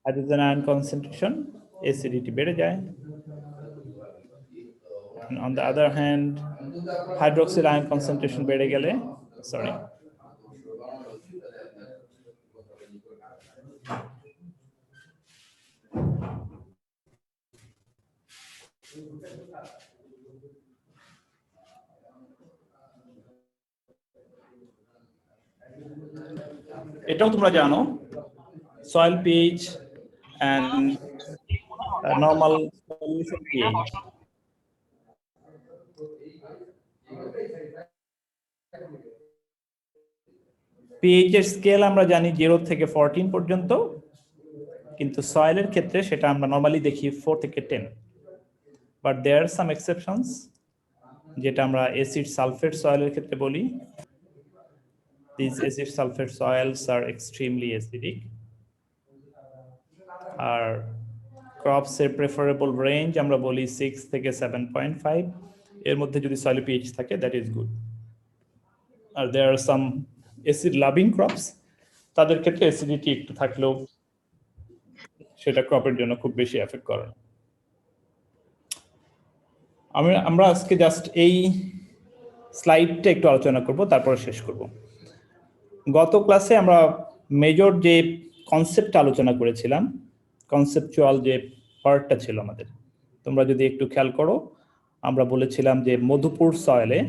Hydrogen ion concentration acidity বেড়ে যায়। And on the other hand, hydroxyl ion concentration বেড়ে গেলে, sorry, এটাও তোমরা জানো, soil pH and normal solution pH. pH এর স্কেল আমরা জানি 0 থেকে 14 পর্যন্ত, কিন্তু সয়েলের ক্ষেত্রে সেটা আমরা নরমালি দেখি 4 থেকে 10, but there are some exceptions, যেটা আমরা অ্যাসিড সালফেট সয়েলের ক্ষেত্রে বলি। These acid sulfate soils are extremely acidic. আর ক্রপস এর প্রেফারেবল রেঞ্জ আমরা বলি 6 থেকে 7.5, এর মধ্যে যদি সয়েল পিএইচ থাকে দ্যাট ইজ গুড। আর there are some acid loving crops, তাদের ক্ষেত্রে অ্যাসিডিটি একটু থাকলেও সেটা ক্রপের জন্য খুব বেশি এফেক্ট করে না। আমরা আজকে জাস্ট এই স্লাইডটা একটু আলোচনা করব, তারপরে শেষ করব। গত ক্লাসে আমরা মেজর যে কনসেপ্ট আলোচনা করেছিলাম, কনসেপচুয়াল যে পার্টটা ছিল আমাদের, তোমরা যদি একটু খেয়াল করো, আমরা বলেছিলাম যে মধুপুর সয়েলে,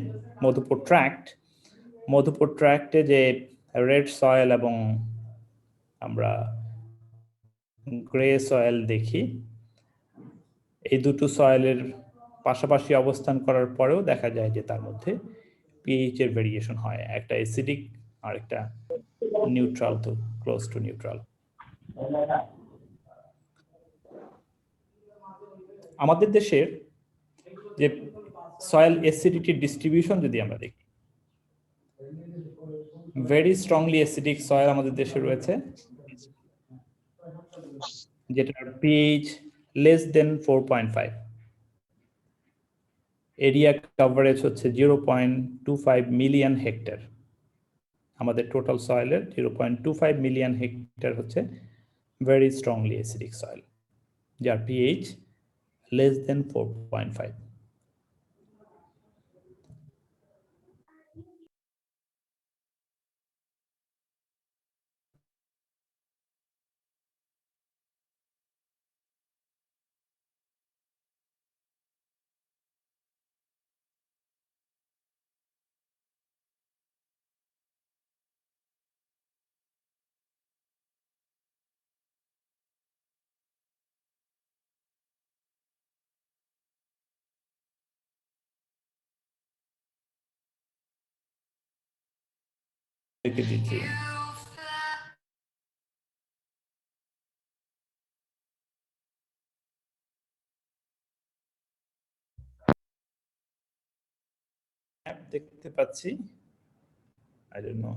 মধুপুর ট্র্যাক্টে যে রেড সয়েল এবং আমরা গ্রে সয়েল দেখি, এই দুটো সয়েলের পাশাপাশি অবস্থান করার পরেও দেখা যায় যে তার মধ্যে পিএইচ এর ভেরিয়েশন হয়, একটা অ্যাসিডিক আর একটা নিউট্রাল, তো ক্লোজ টু নিউট্রাল। আমাদের দেশের যে সয়েল অ্যাসিডিটি ডিস্ট্রিবিউশন যদি আমরা দেখি, ভেরি স্ট্রংলি অ্যাসিডিক সয়েল আমাদের দেশে রয়েছে, যেটার pH less than 4.5, area coverage হচ্ছে 0.25 মিলিয়ন হেক্টর। আমাদের টোটাল সয়েলের 0.25 মিলিয়ন হেক্টর হচ্ছে ভেরি স্ট্রংলি অ্যাসিডিক সয়েল, যার পিএইচ লেস দেন 4.5। দিচ্ছি দেখতে পাচ্ছি, I don't know.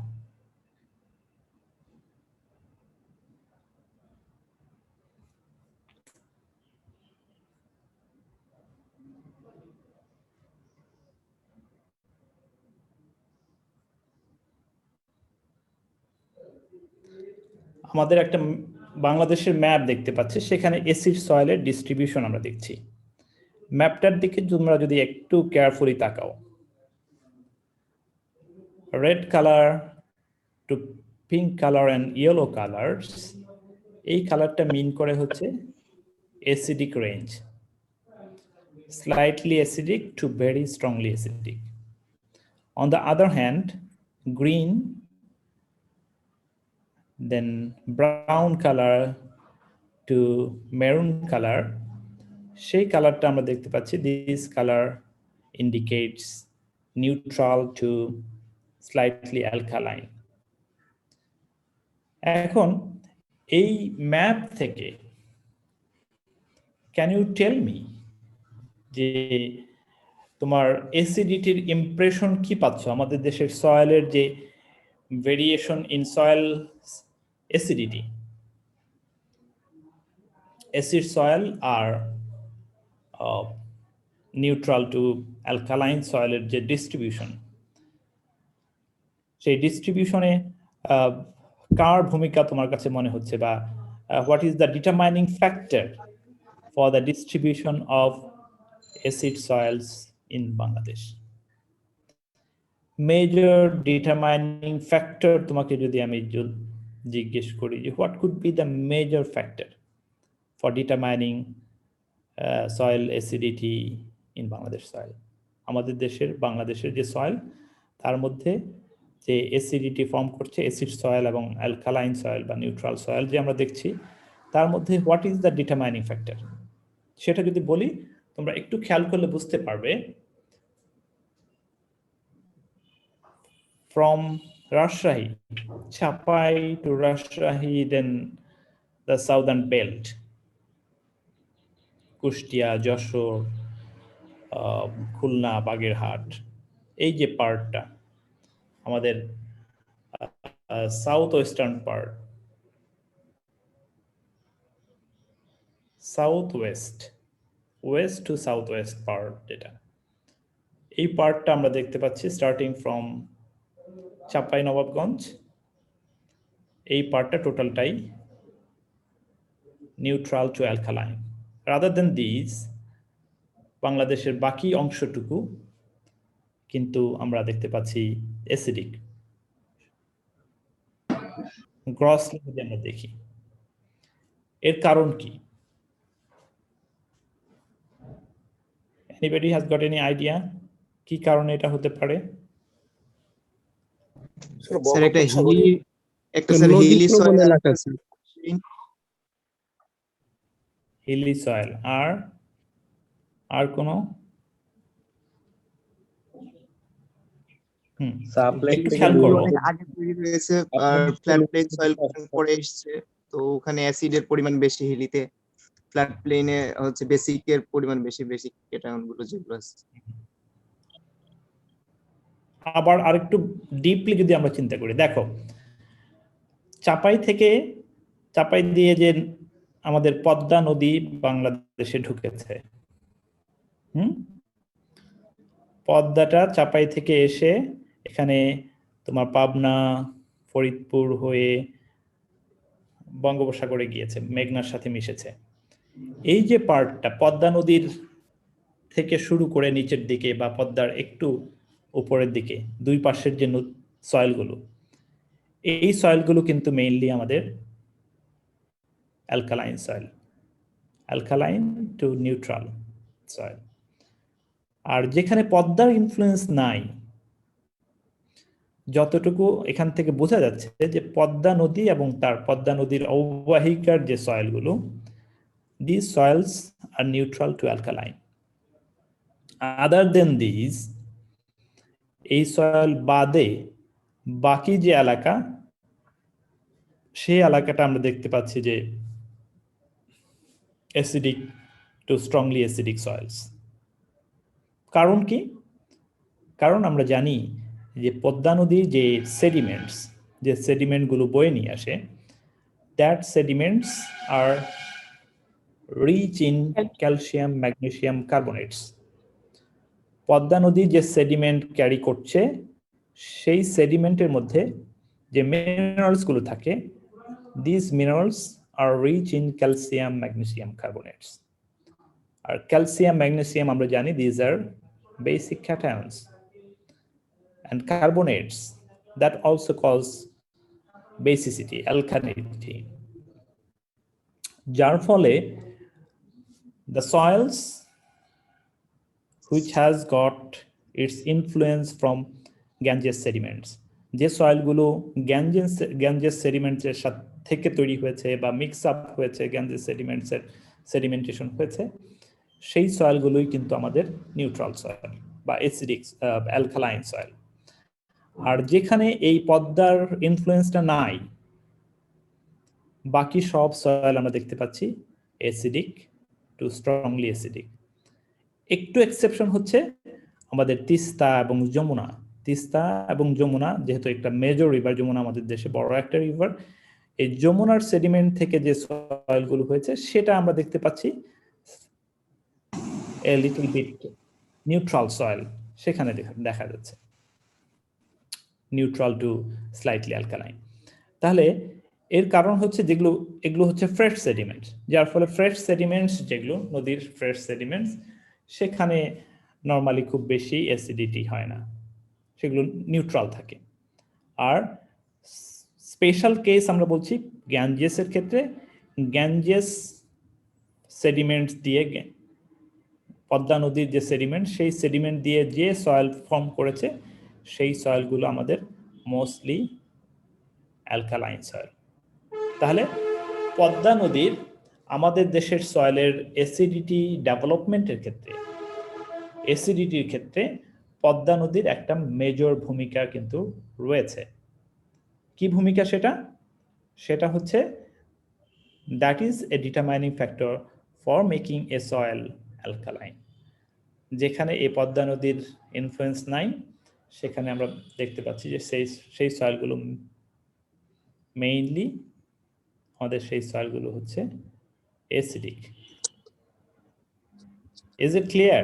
আমাদের একটা বাংলাদেশের ম্যাপ দেখতে পাচ্ছি, সেখানে অ্যাসিড সয়েলের ডিস্ট্রিবিউশন আমরা দেখছি। ম্যাপটার দিকে তোমরা যদি একটু কেয়ারফুলি তাকাও, red colour to pink colour and yellow colours, এই কালারটা মিন করে হচ্ছে acidic range, slightly acidic to very strongly acidic. On the other hand, green, then brown color to maroon color, সেই কালারটা আমরা দেখতে পাচ্ছি, this color indicates neutral to slightly alkaline. এখন এই ম্যাপ থেকে can you tell me যে তোমার অ্যাসিডিটির ইমপ্রেশন কি পাচ্ছ আমাদের দেশের সয়েলের যে variation in soil acidity? Acid soil আর নিউট্রাল টু অ্যালকালাইন সয়েলের যে ডিস্ট্রিবিউশন, সেই ডিস্ট্রিবিউশনে কার ভূমিকা তোমার কাছে মনে হচ্ছে, বা what is the determining factor for the distribution of acid soils in Bangladesh? Major determining factor তোমাকে যদি আমি জিজ্ঞেস করি যে what could be the major factor for determining soil acidity in Bangladesh soil? আমাদের দেশের বাংলাদেশের যে সয়েল তার মধ্যে যে অ্যাসিডিটি ফর্ম করছে অ্যাসিড সয়েল এবং অ্যালকালাইন সয়েল বা নিউট্রাল সয়েল যে আমরা দেখছি তার মধ্যে what is the determining factor সেটা যদি বলি তোমরা একটু খেয়াল করলে বুঝতে পারবে from Rajshahi, Chapai to Rajshahi, then the southern belt, Kushtia, Joshore, Khulna, Bagirhat, এই যে পার্টটা আমাদের south western part south west to south west part যেটা এই পার্টটা আমরা দেখতে পাচ্ছি স্টার্টিং ফ্রম চাপাই নবাবগঞ্জ এই পার্টটা টোটালটাই neutral to alkaline rather than this বাংলাদেশের বাকি অংশটুকু কিন্তু আমরা দেখতে পাচ্ছি অ্যাসিডিক গ্রসলি যদি আমরা দেখি এর কারণ কি anybody has got any idea কি কারণে এটা হতে পারে স্যার একটা স্যার হিলি সয়েল এলাকা আছে হিলি সয়েল আর কোন একটু খেয়াল করো আগে তৈরি হয়েছে আর ফ্ল্যাট প্লেন সয়েল পরে এসেছে তো ওখানে অ্যাসিডের পরিমাণ বেশি হিলিতে ফ্ল্যাট প্লেনে হচ্ছে বেসিকের পরিমাণ বেশি বেসিক ক্যাটায়নগুলো যেগুলো আছে আবার আরেকটু ডিপলি যদি আমরা চিন্তা করি দেখো চাপাই দিয়ে যে আমাদের পদ্মা নদী বাংলাদেশে ঢুকেছে পদ্মাটা চাপাই থেকে এসে এখানে তোমার পাবনা ফরিদপুর হয়ে বঙ্গোপসাগরে গিয়েছে মেঘনার সাথে মিশেছে এই যে পার্টটা পদ্মা নদীর থেকে শুরু করে নিচের দিকে বা পদ্মার একটু উপরের দিকে দুই পাশের যে সয়েলগুলো এই সয়েলগুলো কিন্তু মেইনলি আমাদের alkaline soil alkaline to neutral soil আর যেখানে পদ্মার ইনফ্লুয়েন্স নাই যতটুকু এখান থেকে বোঝা যাচ্ছে যে পদ্মা নদী এবং তার পদ্মা নদীর অববাহিকার যে সয়েলগুলো this soils are neutral to alkaline other than this এই সয়েল বাদে বাকি যে এলাকা সেই এলাকাটা আমরা দেখতে পাচ্ছি যে acidic to strongly acidic soils কারণ কি কারণ আমরা জানি যে পদ্মা নদীর যে সেডিমেন্টগুলো বয়ে নিয়ে আসে that sediments are rich in calcium magnesium carbonates Padma নদী যে সেডিমেন্ট ক্যারি করছে সেই সেডিমেন্টের মধ্যে যে মিনারেলসগুলো থাকে this minerals are rich in calcium magnesium carbonates আর ক্যালসিয়াম ম্যাগনেসিয়াম আমরা জানি this are basic cations and carbonates that also cause basicity, alkalinity. যার ফলে the soils which has got its influence from Ganges sediments, যে সয়েলগুলো Ganges সেডিমেন্টসের সাথে থেকে তৈরি হয়েছে বা মিক্স আপ হয়েছে গ্যাঞ্জেস সেডিমেন্টসের সেডিমেন্টেশন হয়েছে সেই সয়েলগুলোই কিন্তু আমাদের নিউট্রাল সয়েল বা অ্যাসিডিক অ্যালকালাইন সয়েল আর যেখানে এই পদ্মার ইনফ্লুয়েন্সটা নাই বাকি সব সয়েল আমরা দেখতে পাচ্ছি অ্যাসিডিক টু স্ট্রংলি অ্যাসিডিক একটু এক্সেপশন হচ্ছে আমাদের তিস্তা এবং যমুনা যেহেতু একটা মেজর রিভার যমুনা আমাদের দেশে বড় একটা রিভার এই যমুনার সেডিমেন্ট থেকে যে সয়েলগুলো হয়েছে সেটা আমরা দেখতে পাচ্ছি a little bit neutral soil সেখানে দেখা যাচ্ছে neutral to slightly alkaline তাহলে এর কারণ হচ্ছে এগুলো হচ্ছে ফ্রেশ সেডিমেন্টস, যার ফলে ফ্রেশ সেডিমেন্টস যেগুলো নদীর ফ্রেশ সেডিমেন্টস সেখানে নর্মালি খুব বেশি অ্যাসিডিটি হয় না, সেগুলো নিউট্রাল থাকে। আর স্পেশাল কেস আমরা বলছি গ্যাঞ্জেসের ক্ষেত্রে, গ্যাঞ্জেস সেডিমেন্টস দিয়ে পদ্মা নদীর যে সেডিমেন্ট, সেই সেডিমেন্ট দিয়ে যে সয়েল ফর্ম করেছে সেই সয়েলগুলো আমাদের মোস্টলি অ্যালকালাইন সয়েল। তাহলে পদ্মা নদীর আমাদের দেশের সয়েলের অ্যাসিডিটি ডেভেলপমেন্টের ক্ষেত্রে, অ্যাসিডিটির ক্ষেত্রে পদ্মা নদীর একটা মেজর ভূমিকা কিন্তু রয়েছে। কি ভূমিকা সেটা? সেটা হচ্ছে that is a determining factor for making A soil alkaline. যেখানে এই পদ্মা নদীর ইনফ্লুয়েন্স নাই সেখানে আমরা দেখতে পাচ্ছি যে সেই সয়েলগুলো মেইনলি আমাদের সেই সয়েলগুলো হচ্ছে অ্যাসিডিক। Is it clear?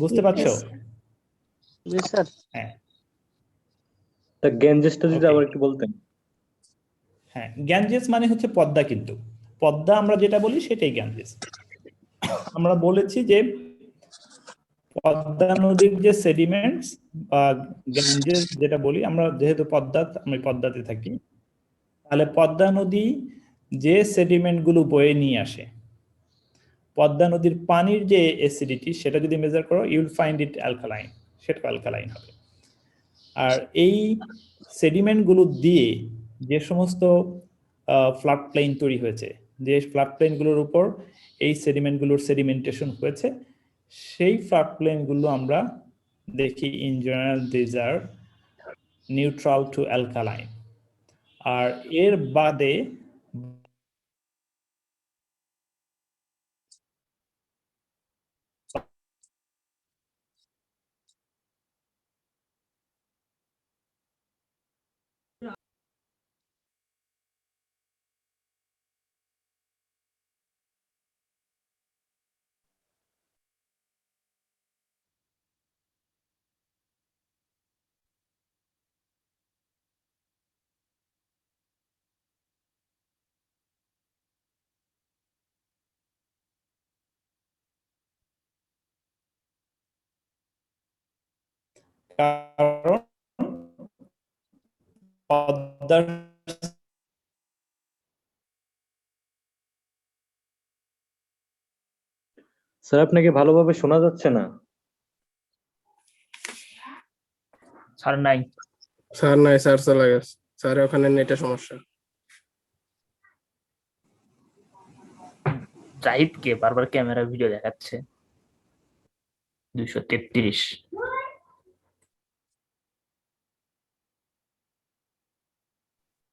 বুঝতে পারছো? জি স্যার। হ্যাঁ, তা গ্যাঞ্জেসটা যদি Okay. আবার একটু বলতেন। হ্যাঁ, গ্যাঞ্জেস মানে হচ্ছে পদ্মা, কিন্তু পদ্মা আমরা যেটা বলি সেটাই গ্যাঞ্জেস। আমরা বলেছি যে পদ্মা নদীর যে সেডিমেন্টস বা গ্যাঞ্জেস যেটা বলি আমরা, যেহেতু আমি পদ্মাতে থাকি, তাহলে পদ্মা নদী যে সেডিমেন্ট গুলো বয়ে নিয়ে আসে, পদ্মা নদীর পানির যে অ্যাসিডিটি সেটা যদি মেজার করো ইউল ফাইন্ড ইট অ্যালকালাইন, সেটা অ্যালকালাইন হবে। আর এই সেডিমেন্ট গুলো দিয়ে যে সমস্ত ফ্লাড প্লেন তৈরি হয়েছে, যে ফ্লাড প্লেনগুলোর উপর এই সেডিমেন্টগুলোর সেডিমেন্টেশন হয়েছে, সেই ফ্লাড প্লেনগুলো আমরা দেখি in general these are neutral to alkaline. আর এর বাদে কারণ পদ্মার স্যার আপনাকে ভালোভাবে শোনা যাচ্ছে না। স্যার নাই। স্যার নাই, স্যার চলে গেছে। স্যার ওখানে নেটের সমস্যা। জাহিদকে বারবার ক্যামেরা ভিডিও দেখাচ্ছে। 233।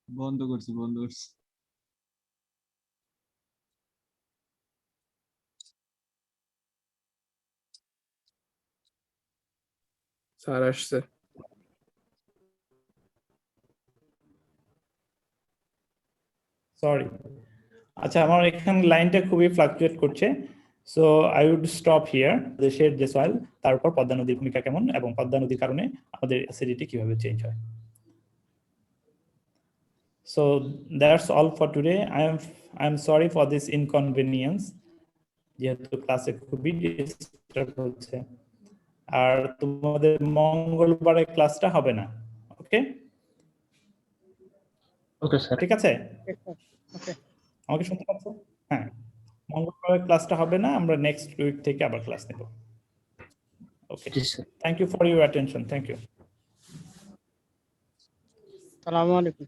বন্ধ করছি। স্যার আসছে। সরি, আচ্ছা আমার এখানে লাইনটা খুবই ফ্লাকচুয়েট করছে, so I would stop here. দেশের যে সয়েল, তারপর পদ্মা নদীর ভূমিকা কেমন এবং পদ্মা নদীর কারণে আমাদের অ্যাসিডিটি কিভাবে চেঞ্জ হয়। So that's all for today. I am sorry for this inconvenience, যেহেতু ক্লাসে খুবই ডিস্টার্ব হচ্ছে। আর তোমাদের মঙ্গলবারে ক্লাসটা হবে না, ওকে? Okay sir. ঠিক আছে, আমাকে শুনতে পাচ্ছ? হ্যাঁ, মঙ্গলবারের ক্লাসটা হবে না, আমরা নেক্সট উইক থেকে আবার ক্লাস নেব। ওকে, জি sir. Thank you for your attention. Thank you. আসসালামু আলাইকুম।